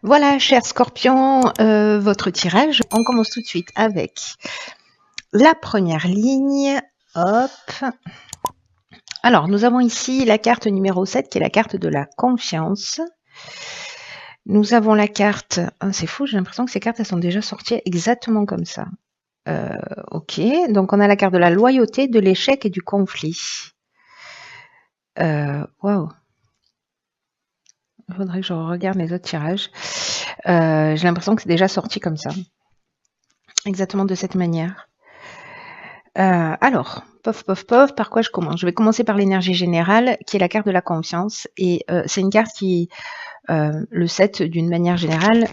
Voilà, cher Scorpion, votre tirage. On commence tout de suite avec la première ligne. Hop. Alors, nous avons ici la carte numéro 7, qui est la carte de la confiance. Nous avons la carte... Oh, c'est fou, j'ai l'impression que ces cartes, elles sont déjà sorties exactement comme ça. Ok, donc on a la carte de la loyauté, de l'échec et du conflit. Waouh. Il faudrait que je regarde les autres tirages. J'ai l'impression que c'est déjà sorti comme ça. Exactement de cette manière. Alors, pof, pof, pof, par quoi je commence? Je vais commencer par l'énergie générale, qui est la carte de la confiance. Et c'est une carte qui, le 7, d'une manière générale,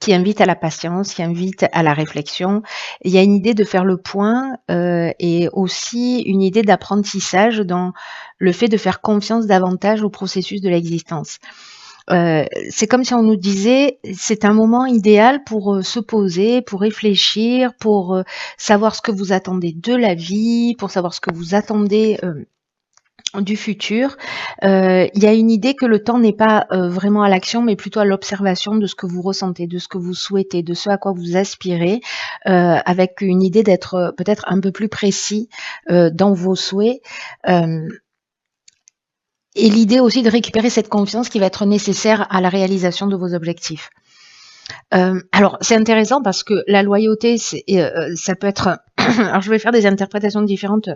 qui invite à la patience, qui invite à la réflexion. Il y a une idée de faire le point et aussi une idée d'apprentissage dans le fait de faire confiance davantage au processus de l'existence. C'est comme si on nous disait, c'est un moment idéal pour se poser, pour réfléchir, pour savoir ce que vous attendez de la vie, pour savoir ce que vous attendez du futur. Il y a une idée que le temps n'est pas vraiment à l'action, mais plutôt à l'observation de ce que vous ressentez, de ce que vous souhaitez, de ce à quoi vous aspirez, avec une idée d'être peut-être un peu plus précis dans vos souhaits. Et l'idée aussi de récupérer cette confiance qui va être nécessaire à la réalisation de vos objectifs. Alors, c'est intéressant parce que la loyauté, ça peut être... Alors, je vais faire des interprétations différentes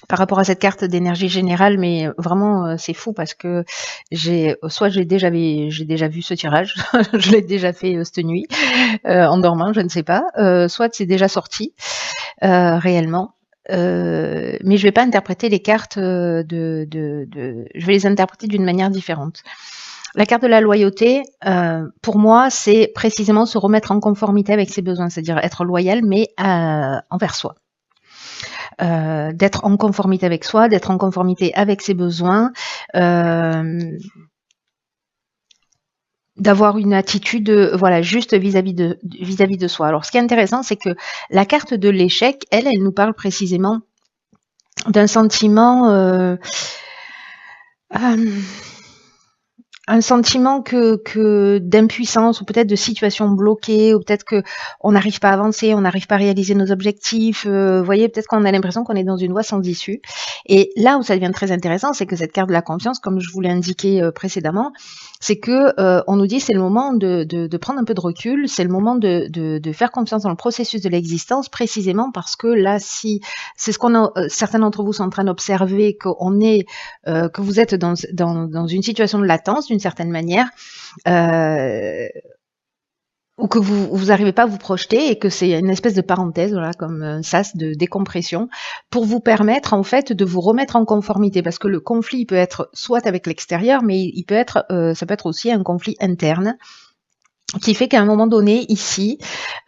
par rapport à cette carte d'énergie générale, mais vraiment, c'est fou parce que j'ai déjà vu ce tirage, je l'ai déjà fait cette nuit, en dormant, je ne sais pas, soit c'est déjà sorti réellement. Mais je vais pas interpréter les cartes je vais les interpréter d'une manière différente. La carte de la loyauté, pour moi, c'est précisément se remettre en conformité avec ses besoins, c'est-à-dire être loyal, mais envers soi. D'être en conformité avec soi, d'être en conformité avec ses besoins, d'avoir une attitude voilà juste vis-à-vis de soi. Alors ce qui est intéressant, c'est que la carte de l'échec, elle nous parle précisément d'un sentiment un sentiment que d'impuissance ou peut-être de situation bloquée ou peut-être que on n'arrive pas à avancer, on n'arrive pas à réaliser nos objectifs. Vous voyez, peut-être qu'on a l'impression qu'on est dans une voie sans issue. Et là où ça devient très intéressant, c'est que cette carte de la confiance, comme je vous l'ai indiqué précédemment, c'est que on nous dit c'est le moment de prendre un peu de recul, c'est le moment de faire confiance dans le processus de l'existence, précisément parce que là, si c'est ce qu'on a, certains d'entre vous sont en train d'observer, que vous êtes dans une situation de latence d'une certaine manière, ou que vous n'arrivez pas à vous projeter et que c'est une espèce de parenthèse, voilà, comme un sas de décompression, pour vous permettre en fait de vous remettre en conformité, parce que le conflit il peut être soit avec l'extérieur, mais il peut être, ça peut être aussi un conflit interne qui fait qu'à un moment donné, ici,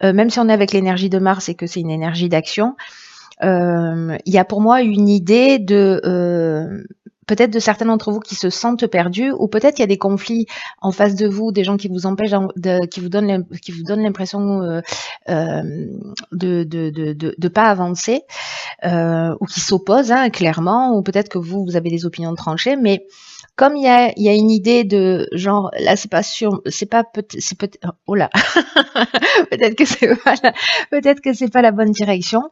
même si on est avec l'énergie de Mars et que c'est une énergie d'action, il y a pour moi une idée de peut-être de certains d'entre vous qui se sentent perdus, ou peut-être il y a des conflits en face de vous, des gens qui vous empêchent, qui vous donnent l'impression de pas avancer, ou qui s'opposent clairement, ou peut-être que vous avez des opinions tranchées, mais comme il y a une idée de genre là c'est pas sûr, c'est peut-être oh là peut-être que c'est pas la bonne direction.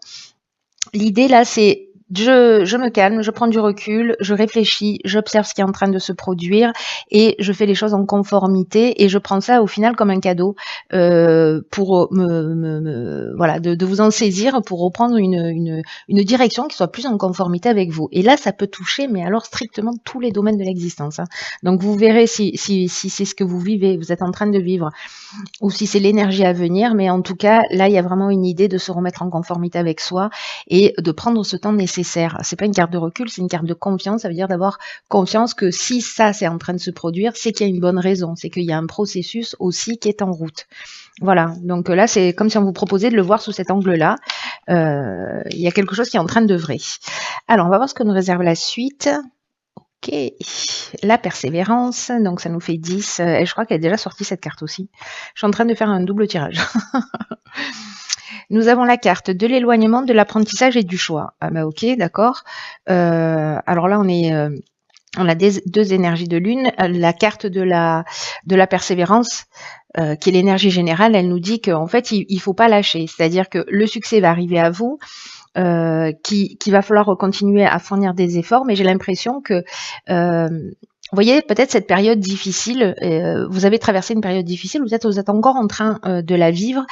L'idée là, c'est je me calme, je prends du recul, je réfléchis, j'observe ce qui est en train de se produire et je fais les choses en conformité et je prends ça au final comme un cadeau pour voilà de vous en saisir pour reprendre une direction qui soit plus en conformité avec vous. Et là, ça peut toucher, mais alors strictement tous les domaines de l'existence. Donc vous verrez si c'est ce que vous vivez, vous êtes en train de vivre, ou si c'est l'énergie à venir, mais en tout cas, là, il y a vraiment une idée de se remettre en conformité avec soi et de prendre ce temps nécessaire. C'est pas une carte de recul, c'est une carte de confiance. Ça veut dire d'avoir confiance que si ça, c'est en train de se produire, c'est qu'il y a une bonne raison, c'est qu'il y a un processus aussi qui est en route. Voilà, donc là, c'est comme si on vous proposait de le voir sous cet angle-là. Il y a quelque chose qui est en train d'œuvrer. Alors, on va voir ce que nous réserve la suite. Ok, la persévérance, donc ça nous fait 10, et je crois qu'elle est déjà sortie cette carte aussi. Je suis en train de faire un double tirage. Nous avons la carte de l'éloignement, de l'apprentissage et du choix. Ah bah ok, d'accord. Alors là, on est On a deux énergies de lune. La carte de la persévérance, qui est l'énergie générale, elle nous dit qu'en fait, il faut pas lâcher. C'est-à-dire que le succès va arriver à vous, qu'il va falloir continuer à fournir des efforts, mais j'ai l'impression que vous voyez, peut-être cette période difficile, vous avez traversé une période difficile, vous êtes encore en train de la vivre,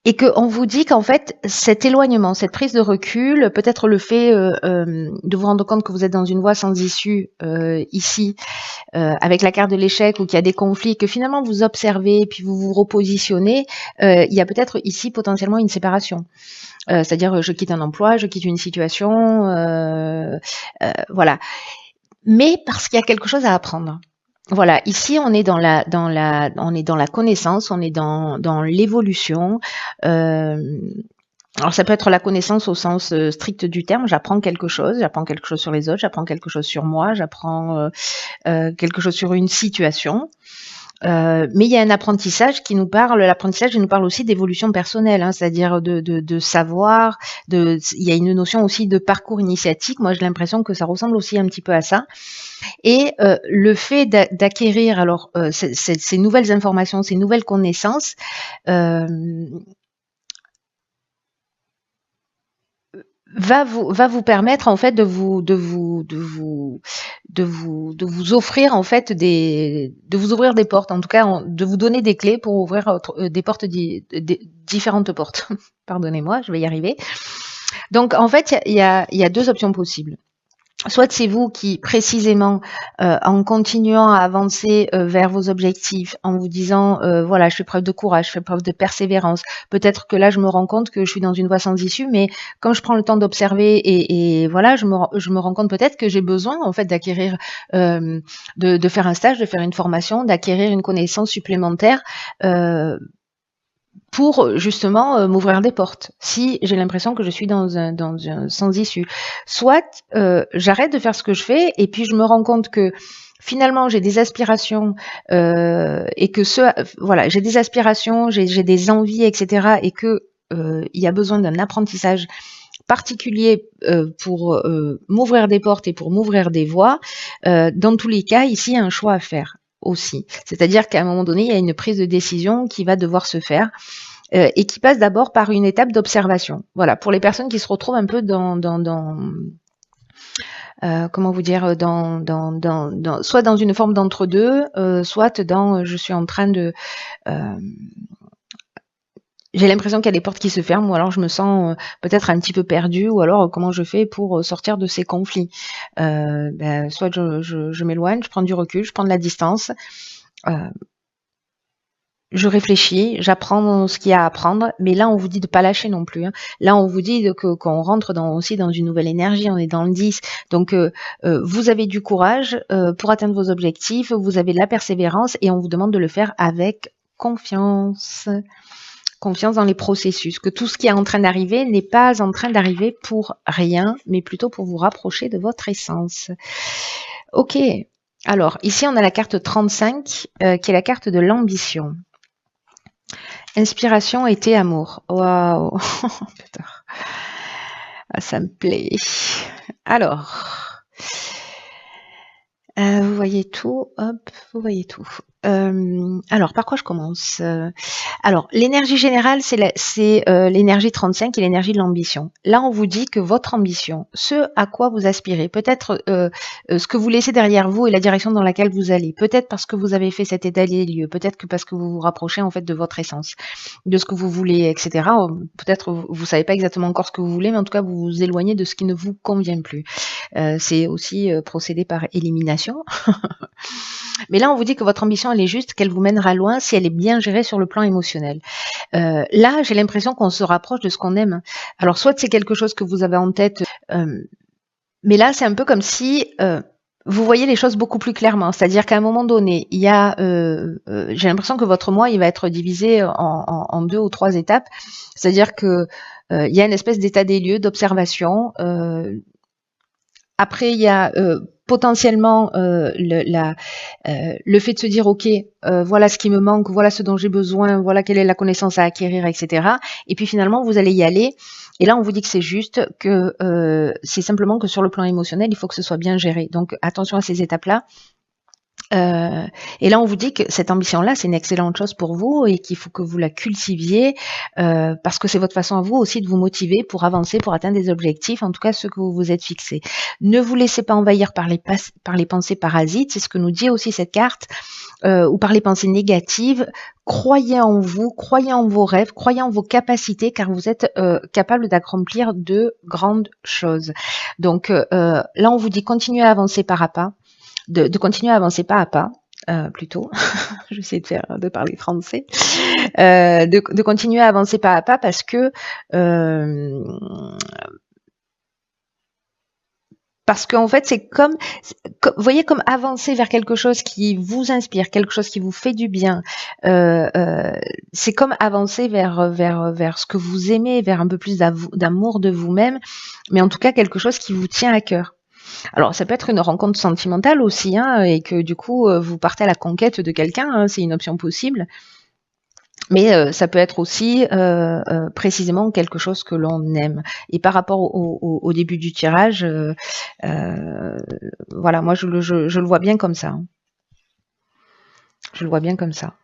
et qu'on vous dit qu'en fait, cet éloignement, cette prise de recul, peut-être le fait de vous rendre compte que vous êtes dans une voie sans issue ici, avec la carte de l'échec, ou qu'il y a des conflits, que finalement vous observez et puis vous vous repositionnez, il y a peut-être ici potentiellement une séparation. C'est-à-dire je quitte un emploi, je quitte une situation, voilà. Mais parce qu'il y a quelque chose à apprendre. Voilà, ici on est dans la connaissance, on est dans l'évolution. Alors ça peut être la connaissance au sens strict du terme, j'apprends quelque chose sur les autres, j'apprends quelque chose sur moi, j'apprends quelque chose sur une situation. Mais il y a un apprentissage qui nous parle. L'apprentissage, il nous parle aussi d'évolution personnelle, hein, c'est-à-dire de savoir. Il y a une notion aussi de parcours initiatique. Moi, j'ai l'impression que ça ressemble aussi un petit peu à ça. Et le fait d'acquérir alors ces nouvelles informations, ces nouvelles connaissances, va vous permettre en fait de vous offrir en fait de vous ouvrir des portes, en tout cas de vous donner des clés pour ouvrir des portes, différentes portes. Pardonnez-moi, je vais y arriver. Donc en fait il y a deux options possibles. Soit c'est vous qui, précisément, en continuant à avancer vers vos objectifs, en vous disant, voilà, je fais preuve de courage, je fais preuve de persévérance. Peut-être que là, je me rends compte que je suis dans une voie sans issue, mais comme je prends le temps d'observer et voilà, je me rends compte peut-être que j'ai besoin, en fait, d'acquérir, de faire un stage, de faire une formation, d'acquérir une connaissance supplémentaire, pour justement m'ouvrir des portes, si j'ai l'impression que je suis dans un sans issue. Soit j'arrête de faire ce que je fais et puis je me rends compte que finalement j'ai des aspirations et que voilà, j'ai des aspirations, j'ai des envies, etc. et que il y a besoin d'un apprentissage particulier pour m'ouvrir des portes et pour m'ouvrir des voies. Dans tous les cas, ici, il y a un choix à faire aussi. C'est-à-dire qu'à un moment donné, il y a une prise de décision qui va devoir se faire et qui passe d'abord par une étape d'observation. Voilà, pour les personnes qui se retrouvent un peu comment vous dire, soit dans une forme d'entre-deux, soit dans je suis en train de j'ai l'impression qu'il y a des portes qui se ferment, ou alors je me sens peut-être un petit peu perdue, ou alors comment je fais pour sortir de ces conflits. Soit je m'éloigne, je prends du recul, je prends de la distance, je réfléchis, j'apprends ce qu'il y a à apprendre, mais là on vous dit de pas lâcher non plus. Hein. Là on vous dit qu'on rentre aussi dans une nouvelle énergie, on est dans le 10. Donc vous avez du courage pour atteindre vos objectifs, vous avez de la persévérance et on vous demande de le faire avec confiance. Confiance dans les processus, que tout ce qui est en train d'arriver n'est pas en train d'arriver pour rien, mais plutôt pour vous rapprocher de votre essence. Ok, alors ici on a la carte 35 qui est la carte de l'ambition. Inspiration, été, amour. Waouh. Putain. Ah, ça me plaît. Alors, vous voyez tout, hop, vous voyez tout. Alors, par quoi je commence? Alors, l'énergie générale, c'est l'énergie 35 et l'énergie de l'ambition. Là, on vous dit que votre ambition, ce à quoi vous aspirez, peut-être ce que vous laissez derrière vous et la direction dans laquelle vous allez, peut-être parce que vous avez fait cet état des lieux, peut-être que parce que vous vous rapprochez en fait de votre essence, de ce que vous voulez, etc. Peut-être vous savez pas exactement encore ce que vous voulez, mais en tout cas, vous vous éloignez de ce qui ne vous convient plus. C'est aussi procéder par élimination. Mais là, on vous dit que votre ambition, elle est juste, qu'elle vous mènera loin si elle est bien gérée sur le plan émotionnel. Là, j'ai l'impression qu'on se rapproche de ce qu'on aime. Alors, soit c'est quelque chose que vous avez en tête, mais là, c'est un peu comme si vous voyez les choses beaucoup plus clairement. C'est-à-dire qu'à un moment donné, il y a, j'ai l'impression que votre moi, il va être divisé en 2 ou 3 étapes. C'est-à-dire que il y a une espèce d'état des lieux, d'observation. Après, il y a potentiellement le fait de se dire, OK, voilà ce qui me manque, voilà ce dont j'ai besoin, voilà quelle est la connaissance à acquérir, etc. Et puis finalement, vous allez y aller. Et là, on vous dit que c'est juste, que c'est simplement que sur le plan émotionnel, il faut que ce soit bien géré. Donc, attention à ces étapes-là. Et là, on vous dit que cette ambition-là, c'est une excellente chose pour vous et qu'il faut que vous la cultiviez parce que c'est votre façon à vous aussi de vous motiver pour avancer, pour atteindre des objectifs, en tout cas ceux que vous vous êtes fixés. Ne vous laissez pas envahir par les pensées parasites, c'est ce que nous dit aussi cette carte, ou par les pensées négatives. Croyez en vous, croyez en vos rêves, croyez en vos capacités, car vous êtes capable d'accomplir de grandes choses. Donc là, on vous dit continuez à avancer pas à pas. De continuer à avancer pas à pas, plutôt. J'essaie de parler français. De continuer à avancer pas à pas parce que qu'en fait, c'est comme, vous voyez, comme avancer vers quelque chose qui vous inspire, quelque chose qui vous fait du bien. C'est comme avancer vers ce que vous aimez, vers un peu plus d'amour de vous-même, mais en tout cas quelque chose qui vous tient à cœur. Alors, ça peut être une rencontre sentimentale aussi, hein, et que du coup, vous partez à la conquête de quelqu'un, hein, c'est une option possible. Mais ça peut être aussi précisément quelque chose que l'on aime. Et par rapport au début du tirage, voilà, moi je le vois bien comme ça. Hein. Je le vois bien comme ça.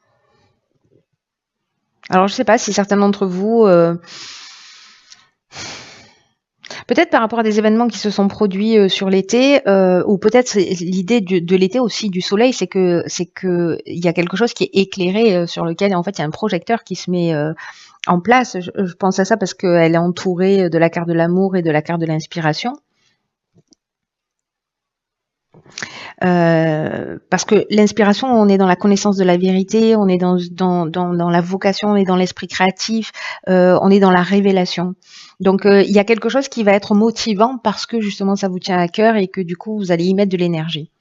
Alors, je ne sais pas si certains d'entre vous... peut-être par rapport à des événements qui se sont produits sur l'été, ou peut-être l'idée de l'été aussi, du soleil, c'est que il y a quelque chose qui est éclairé sur lequel en fait il y a un projecteur qui se met en place. Je pense à ça parce qu'elle est entourée de la carte de l'amour et de la carte de l'inspiration. Parce que l'inspiration, on est dans la connaissance de la vérité, on est dans la vocation, on est dans l'esprit créatif, on est dans la révélation. Donc il y a quelque chose qui va être motivant parce que justement ça vous tient à cœur et que du coup vous allez y mettre de l'énergie.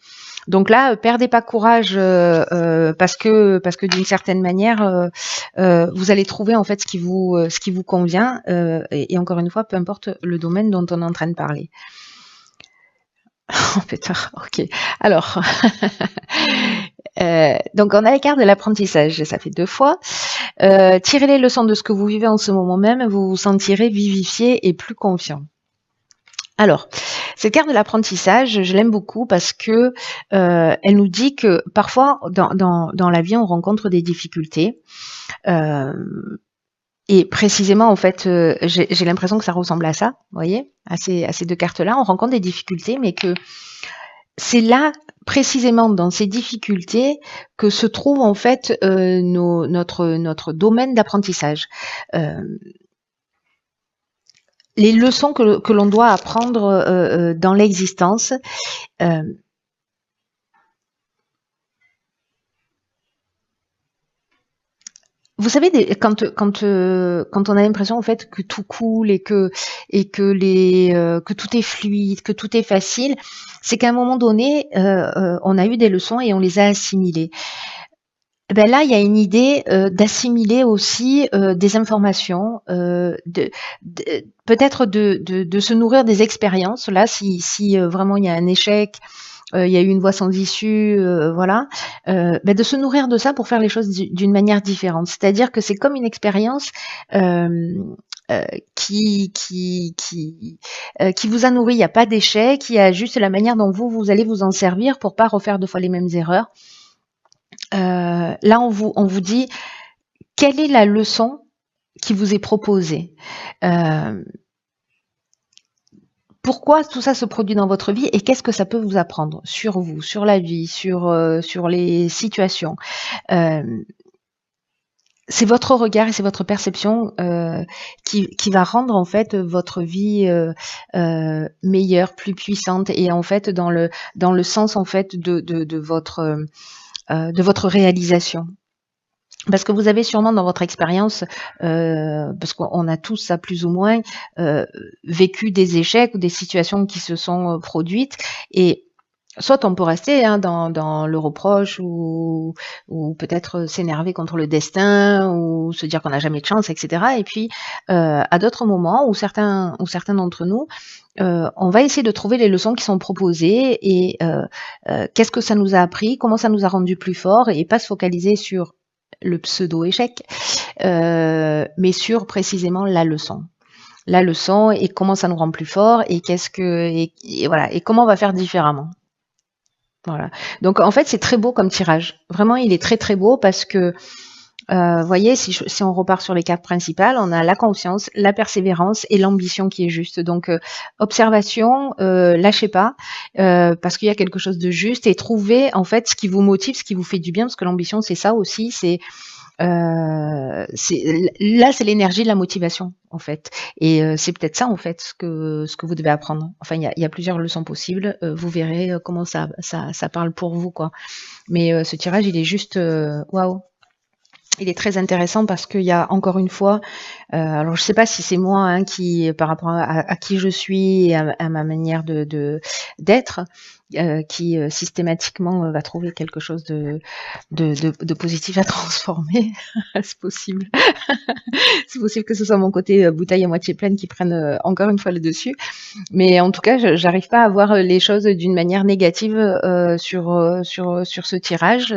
Donc là, perdez pas courage parce que d'une certaine manière, vous allez trouver en fait ce qui vous convient. Et encore une fois, peu importe le domaine dont on est en train de parler. Oh putain, ok. Alors, donc on a la carte de l'apprentissage, ça fait 2 fois. Tirez les leçons de ce que vous vivez en ce moment même, vous vous sentirez vivifié et plus confiant. Alors, cette carte de l'apprentissage, je l'aime beaucoup parce que elle nous dit que parfois dans la vie on rencontre des difficultés. Et précisément, en fait, j'ai l'impression que ça ressemble à ça, vous voyez, à ces 2 cartes-là. On rencontre des difficultés, mais que c'est là, précisément dans ces difficultés, que se trouve en fait notre domaine d'apprentissage. Les leçons que l'on doit apprendre dans l'existence. Vous savez, quand on a l'impression en fait que tout coule et que tout est fluide, que tout est facile, c'est qu'à un moment donné, on a eu des leçons et on les a assimilées. Ben là, il y a une idée d'assimiler aussi des informations, peut-être de se nourrir des expériences. Là, si vraiment il y a un échec, il y a eu une voie sans issue, voilà, de se nourrir de ça pour faire les choses d'une manière différente. C'est-à-dire que c'est comme une expérience qui vous a nourri. Il n'y a pas d'échec, il y a juste la manière dont vous allez vous en servir pour pas refaire 2 fois les mêmes erreurs. Là, on vous dit quelle est la leçon qui vous est proposée. Pourquoi tout ça se produit dans votre vie et qu'est-ce que ça peut vous apprendre sur vous, sur la vie, sur les situations. C'est votre regard et c'est votre perception qui va rendre en fait votre vie meilleure, plus puissante et en fait dans le sens en fait de votre réalisation. Parce que vous avez sûrement dans votre expérience, parce qu'on a tous ça plus ou moins, vécu des échecs ou des situations qui se sont produites et Soit on peut rester hein, dans le reproche ou peut-être s'énerver contre le destin ou se dire qu'on n'a jamais de chance, etc. Et puis, à d'autres moments où certains d'entre nous, on va essayer de trouver les leçons qui sont proposées et qu'est-ce que ça nous a appris, comment ça nous a rendu plus forts et pas se focaliser sur le pseudo-échec, mais sur précisément la leçon et comment ça nous rend plus fort et et voilà et comment on va faire différemment. Voilà. Donc en fait, c'est très beau comme tirage. Vraiment, il est très très beau parce que, voyez, si on repart sur les cartes principales, on a la confiance, la persévérance et l'ambition qui est juste. Donc observation, lâchez pas parce qu'il y a quelque chose de juste et trouvez en fait ce qui vous motive, ce qui vous fait du bien parce que l'ambition c'est ça aussi, là, c'est l'énergie de la motivation, en fait. Et c'est peut-être ça, en fait, ce que vous devez apprendre. Enfin, il y a plusieurs leçons possibles. Vous verrez comment ça parle pour vous, quoi. Mais ce tirage, il est juste waouh. Il est très intéressant parce qu'il y a encore une fois, alors je sais pas si c'est moi hein, qui, par rapport à qui je suis et à ma manière d'être, qui systématiquement va trouver quelque chose de positif à transformer. C'est possible. C'est possible que ce soit mon côté bouteille à moitié pleine qui prenne encore une fois le dessus. Mais en tout cas, j'arrive pas à voir les choses d'une manière négative sur ce tirage.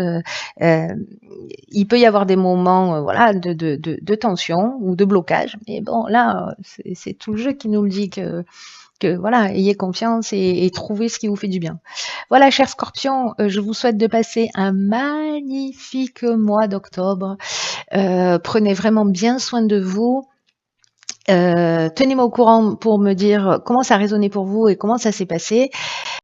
Il peut y avoir des moments voilà, de tension ou de blocage. Mais bon, là, c'est tout le jeu qui nous le dit que voilà, ayez confiance et trouvez ce qui vous fait du bien. Voilà, chers scorpions, je vous souhaite de passer un magnifique mois d'octobre. Prenez vraiment bien soin de vous. Tenez-moi au courant pour me dire comment ça a résonné pour vous et comment ça s'est passé.